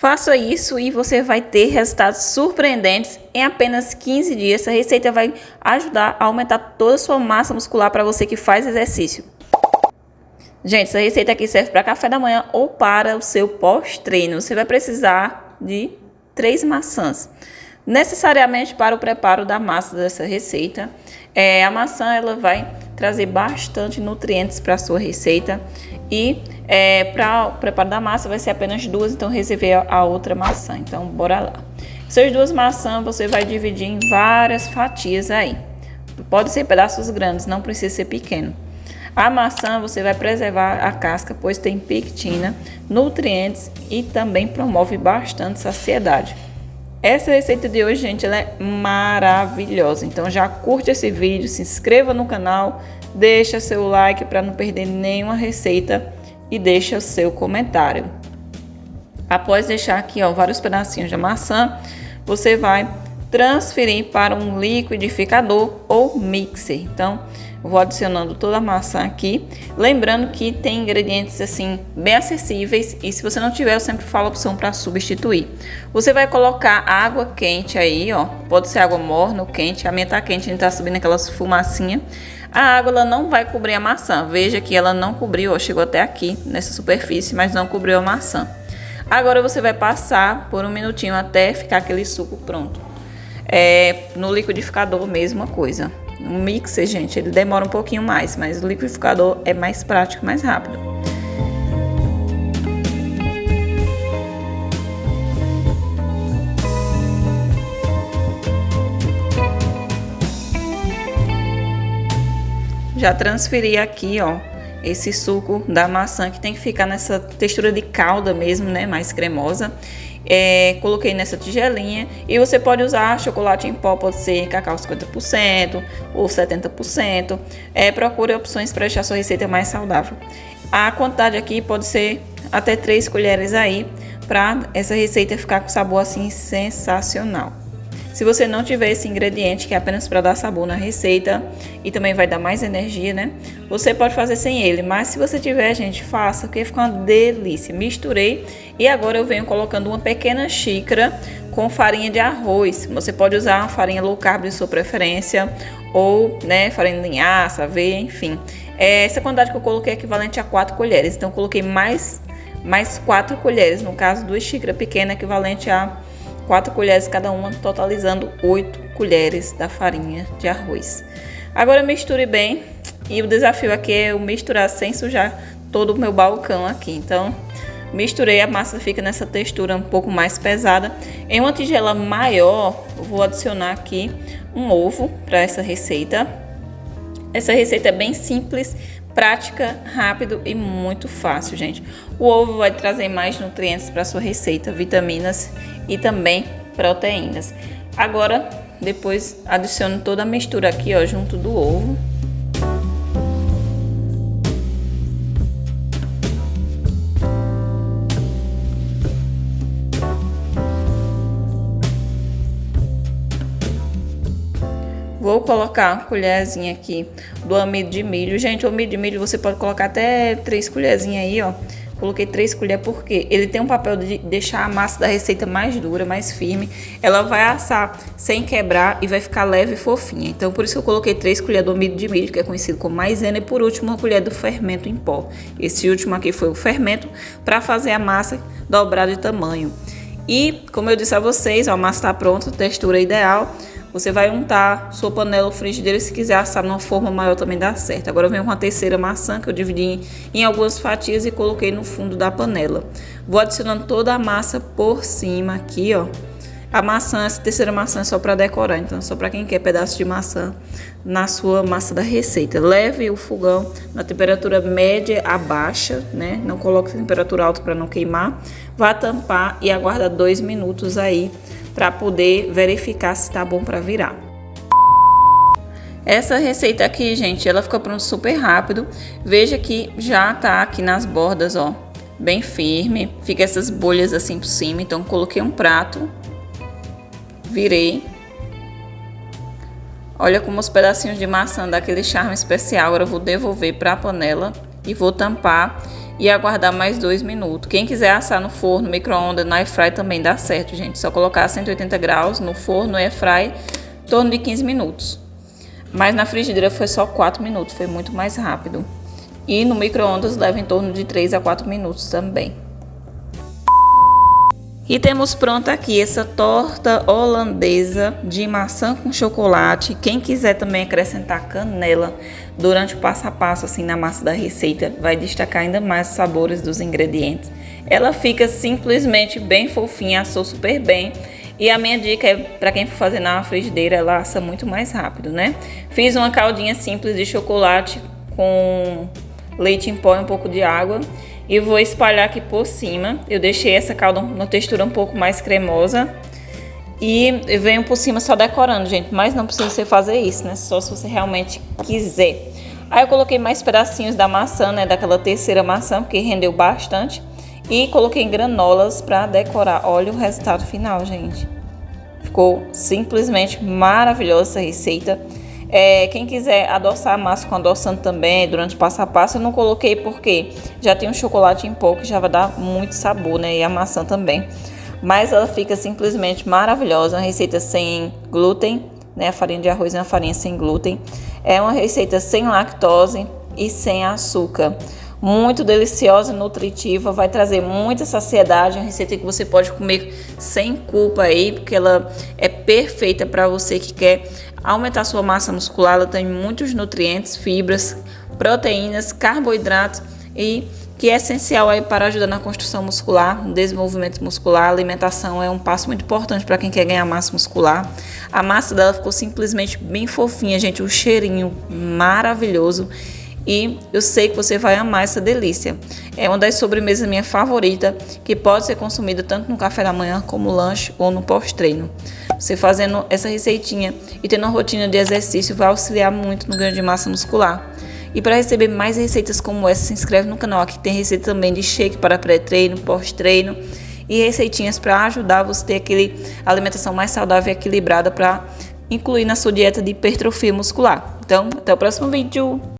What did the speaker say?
Faça isso e você vai ter resultados surpreendentes em apenas 15 dias. Essa receita vai ajudar a aumentar toda a sua massa muscular para você que faz exercício. Gente, essa receita aqui serve para café da manhã ou para o seu pós-treino. Você vai precisar de 3 maçãs. Necessariamente para o preparo da massa dessa receita. A maçã ela vai trazer bastante nutrientes para a sua receita. E para o preparo da massa vai ser apenas 2, então reservei a outra maçã. Então, bora lá. Essas 2 maçãs você vai dividir em várias fatias aí. Pode ser pedaços grandes, não precisa ser pequeno. A maçã você vai preservar a casca, pois tem pectina, nutrientes e também promove bastante saciedade. Essa receita de hoje, gente, ela é maravilhosa. Então já curte esse vídeo, se inscreva no canal, deixa seu like para não perder nenhuma receita e deixa o seu comentário. Após deixar aqui, ó, vários pedacinhos de maçã, você vai transferir para um liquidificador ou mixer. Então, eu vou adicionando toda a maçã aqui, lembrando que tem ingredientes assim bem acessíveis e se você não tiver, eu sempre falo a opção para substituir. Você vai colocar água quente aí, ó, pode ser água morna ou quente, a minha tá quente, a gente tá subindo aquelas fumacinhas. A água ela não vai cobrir a maçã, veja que ela não cobriu, ó, chegou até aqui nessa superfície, mas não cobriu a maçã. Agora você vai passar por um minutinho até ficar aquele suco pronto. No liquidificador, mesma coisa. O mixer, gente, ele demora um pouquinho mais, mas o liquidificador é mais prático, mais rápido. Já transferi aqui, ó, esse suco da maçã que tem que ficar nessa textura de calda mesmo, né, mais cremosa. Coloquei nessa tigelinha e você pode usar chocolate em pó, pode ser cacau 50% ou 70%. Procure opções para deixar sua receita mais saudável. A quantidade aqui pode ser até 3 colheres aí, para essa receita ficar com sabor assim sensacional. Se você não tiver esse ingrediente, que é apenas para dar sabor na receita e também vai dar mais energia, né? Você pode fazer sem ele, mas se você tiver, gente, faça, porque fica uma delícia. Misturei e agora eu venho colocando uma pequena xícara com farinha de arroz. Você pode usar uma farinha low carb de sua preferência ou, né, farinha de linhaça, aveia, enfim. Essa quantidade que eu coloquei é equivalente a 4 colheres, então eu coloquei mais 4 colheres, no caso 2 xícaras pequenas, equivalente a 4 colheres cada uma, totalizando 8 colheres da farinha de arroz. Agora misture bem e o desafio aqui é eu misturar sem sujar todo o meu balcão aqui. Então, misturei, a massa fica nessa textura um pouco mais pesada. Em uma tigela maior, eu vou adicionar aqui um ovo para essa receita. Essa receita é bem simples, prática, rápido e muito fácil, gente. O ovo vai trazer mais nutrientes para sua receita, vitaminas e também proteínas. Agora, depois adiciono toda a mistura aqui, ó, junto do ovo. Vou colocar uma colherzinha aqui do amido de milho. Gente, o amido de milho você pode colocar até 3 colherzinhas aí, ó. Coloquei 3 colheres porque ele tem um papel de deixar a massa da receita mais dura, mais firme. Ela vai assar sem quebrar e vai ficar leve e fofinha. Então, por isso que eu coloquei 3 colheres do amido de milho, que é conhecido como maisena. E por último, uma colher do fermento em pó. Esse último aqui foi o fermento para fazer a massa dobrar de tamanho. E, como eu disse a vocês, ó, a massa está pronta, textura ideal. Você vai untar sua panela ou frigideira, se quiser assar numa forma maior também dá certo. Agora eu venho com a terceira maçã que eu dividi em algumas fatias e coloquei no fundo da panela. Vou adicionando toda a massa por cima aqui, ó. A maçã, essa terceira maçã é só para decorar, então só para quem quer pedaço de maçã na sua massa da receita. Leve o fogão na temperatura média a baixa, né? Não coloque temperatura alta para não queimar. Vá tampar e aguarda 2 minutos aí para poder verificar se tá bom para virar. Essa receita aqui, gente, ela fica pronta super rápido. Veja que já tá aqui nas bordas, ó, bem firme. Fica essas bolhas assim por cima. Então coloquei um prato, virei. Olha como os pedacinhos de maçã dá aquele charme especial. Agora eu vou devolver para a panela e vou tampar e aguardar mais 2 minutos. Quem quiser assar no forno, micro-ondas, na airfry também dá certo, gente. Só colocar a 180 graus no forno, airfry, em torno de 15 minutos. Mas na frigideira foi só 4 minutos, foi muito mais rápido. E no micro-ondas leva em torno de 3 a 4 minutos também. E temos pronta aqui essa torta holandesa de maçã com chocolate. Quem quiser também acrescentar canela durante o passo a passo assim na massa da receita, vai destacar ainda mais os sabores dos ingredientes. Ela fica simplesmente bem fofinha, assou super bem. E a minha dica é para quem for fazer na frigideira, ela assa muito mais rápido, né? Fiz uma caldinha simples de chocolate com leite em pó e um pouco de água. E vou espalhar aqui por cima. Eu deixei essa calda uma textura um pouco mais cremosa. E venho por cima só decorando, gente. Mas não precisa você fazer isso, né? Só se você realmente quiser. Aí eu coloquei mais pedacinhos da maçã, né? Daquela terceira maçã, porque rendeu bastante. E coloquei granolas para decorar. Olha o resultado final, gente. Ficou simplesmente maravilhosa essa receita. Quem quiser adoçar a massa com adoçante também durante o passo a passo, eu não coloquei porque já tem um chocolate em pó que já vai dar muito sabor, né? E a maçã também. Mas ela fica simplesmente maravilhosa. Uma receita sem glúten, né? A farinha de arroz é uma farinha sem glúten. É uma receita sem lactose e sem açúcar. Muito deliciosa, nutritiva, vai trazer muita saciedade, uma receita que você pode comer sem culpa aí, porque ela é perfeita para você que quer aumentar sua massa muscular. Ela tem muitos nutrientes, fibras, proteínas, carboidratos e que é essencial aí para ajudar na construção muscular, no desenvolvimento muscular. A alimentação é um passo muito importante para quem quer ganhar massa muscular. A massa dela ficou simplesmente bem fofinha, gente, um cheirinho maravilhoso. E eu sei que você vai amar essa delícia. É uma das sobremesas minha favorita, que pode ser consumida tanto no café da manhã como lanche ou no pós-treino. Você fazendo essa receitinha e tendo uma rotina de exercício vai auxiliar muito no ganho de massa muscular. E para receber mais receitas como essa, se inscreve no canal. Aqui tem receita também de shake para pré-treino, pós-treino e receitinhas para ajudar você a ter aquele alimentação mais saudável e equilibrada para incluir na sua dieta de hipertrofia muscular. Então, até o próximo vídeo!